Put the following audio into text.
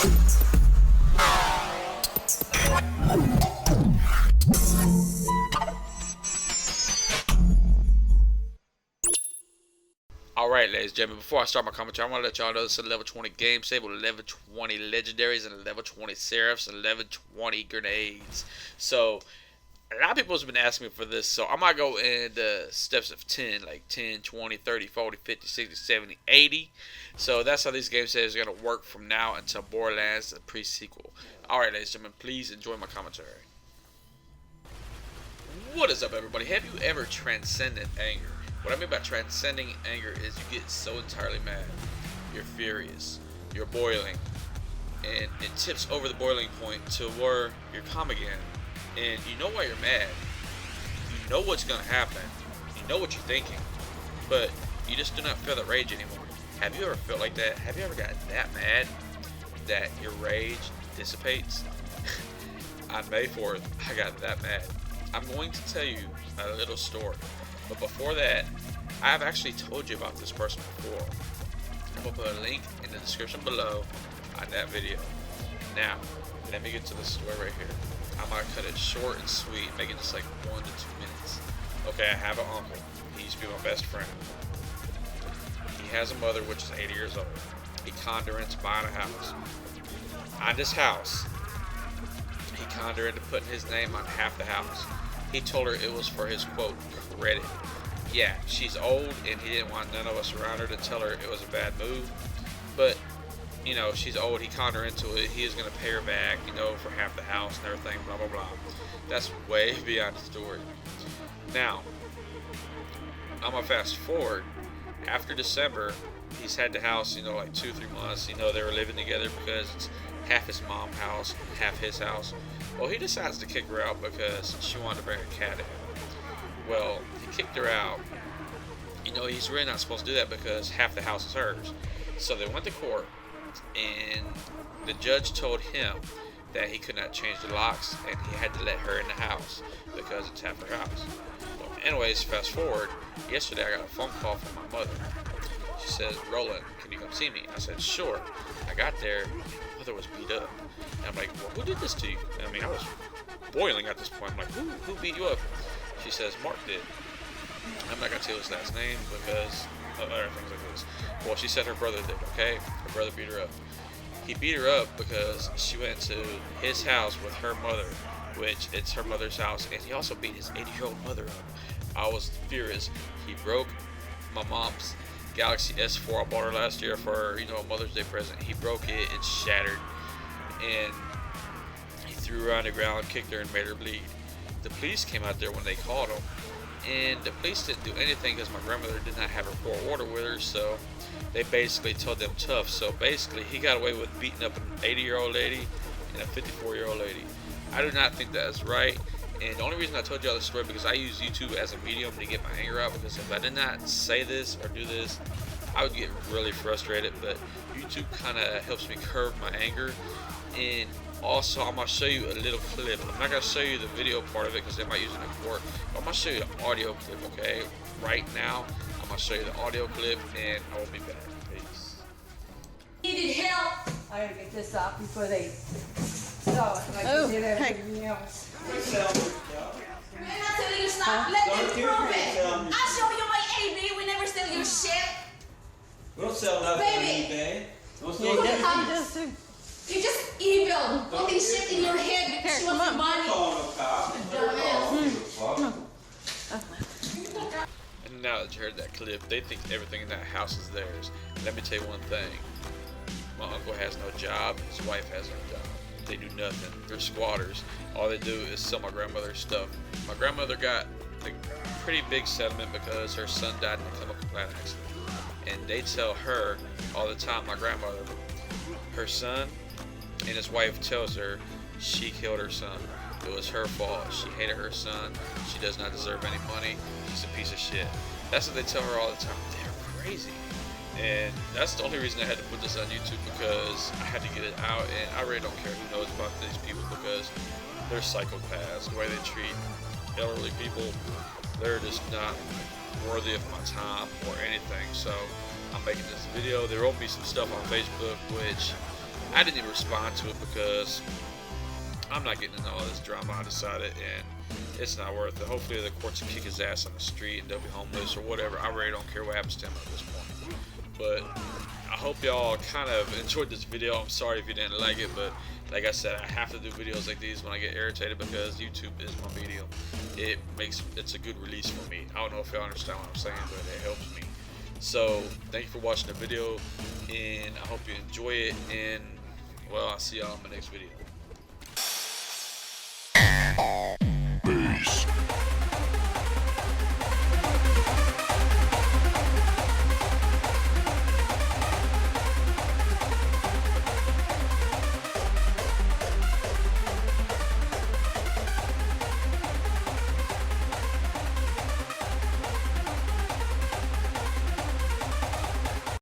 Alright, ladies and gentlemen, before I start my commentary, I want to let y'all know this is a level 20 game save with level 20 legendaries and level 20 seraphs and level 20 grenades. So, a lot of people have been asking me for this, so I'm going to go in the steps of 10, like 10, 20, 30, 40, 50, 60, 70, 80. So, that's how these game saves are going to work from now until Borderlands, the pre-sequel. Alright, ladies and gentlemen, please enjoy my commentary. What is up, everybody? Have you ever transcended anger? What I mean by transcending anger is you get so entirely mad, you're furious, you're boiling, and it tips over the boiling point to where you're calm again, and you know why you're mad, you know what's going to happen, you know what you're thinking, but you just do not feel that rage anymore. Have you ever felt like that? Have you ever gotten that mad that your rage dissipates? On May 4th, I got that mad. I'm going to tell you a little story. But before that, I've actually told you about this person before. I'm going to put a link in the description below on that video. Now, let me get to the story right here. I'm going to cut it short and sweet, make it just like 1 to 2 minutes. Okay, I have an uncle. He used to be my best friend. He has a mother which is 80 years old. He conned her into buying a house. On this house, he conned her into putting his name on half the house. He told her it was for his, quote, credit. Yeah, she's old, and he didn't want none of us around her to tell her it was a bad move. But, you know, she's old. He conned her into it. He is going to pay her back, you know, for half the house and everything, blah, blah, blah. That's way beyond the story. Now, I'm going to fast forward. After December, he's had the house, you know, like 2-3 months. You know, they were living together because it's half his mom's house, half his house. Well, he decides to kick her out because she wanted to bring a cat in. Well, he kicked her out. You know, he's really not supposed to do that because half the house is hers. So they went to court, and the judge told him that he could not change the locks, and he had to let her in the house because it's half her house. Well, anyways, fast forward. Yesterday, I got a phone call from my mother. She says, "Roland, can you come see me?" I said, "Sure." I got there, and my mother was beat up. And I'm like, "Well, who did this to you?" I mean, I was boiling at this point. I'm like, who beat you up? She says, "Mark did." I'm not going to tell his last name because of other things like this. Well, she said her brother did, okay? Her brother beat her up. He beat her up because she went to his house with her mother, which it's her mother's house, and he also beat his 80-year-old mother up. I was furious. He broke my mom's Galaxy S4 I bought her last year for her, you know, Mother's Day present. He broke it, it shattered, and he threw her on the ground, kicked her, and made her bleed. The police came out there when they called him, and the police didn't do anything because my grandmother did not have her court order with her, so they basically told them tough. So basically, he got away with beating up an 80-year-old lady and a 54-year-old lady. I do not think that is right. And the only reason I told y'all this story because I use YouTube as a medium to get my anger out, because if I did not say this or do this, I would get really frustrated. But YouTube kind of helps me curb my anger. And also, I'm going to show you a little clip. I'm not going to show you the video part of it because they might use it in court. But I'm going to show you the audio clip, okay? Right now, I'm going to show you the audio clip, and I will be back. Peace. Needed help. I gotta get this off before they saw it. Like they did everything else. I'm not telling you stop. Let them prove it. I'll show you my AB. We never steal your shit. We don't sell nothing on eBay. You're just evil. Putting shit in your head because you want money. And now that you heard that clip, they think everything in that house is theirs. Let me tell you one thing. My uncle has no job. His wife has no job. They do nothing. They're squatters. All they do is sell my grandmother's stuff. My grandmother got a pretty big settlement because her son died in a chemical plant accident. And they tell her all the time, my grandmother, her son and his wife tells her she killed her son. It was her fault. She hated her son. She does not deserve any money. She's a piece of shit. That's what they tell her all the time. They're crazy. And that's the only reason I had to put this on YouTube, because I had to get it out, and I really don't care who knows about these people because they're psychopaths. The way they treat elderly people, they're just not worthy of my time or anything. So I'm making this video. There will be some stuff on Facebook which I didn't even respond to it because I'm not getting into all this drama. I decided, and it's not worth it. Hopefully the courts will kick his ass on the street and they'll be homeless or whatever. I really don't care what happens to him at this point. But I hope y'all kind of enjoyed this video. I'm sorry if you didn't like it, but like I said, I have to do videos like these when I get irritated because YouTube is my medium. It's a good release for me. I don't know if y'all understand what I'm saying, but it helps me. So thank you for watching the video, and I hope you enjoy it, and well, I'll see y'all in my next video.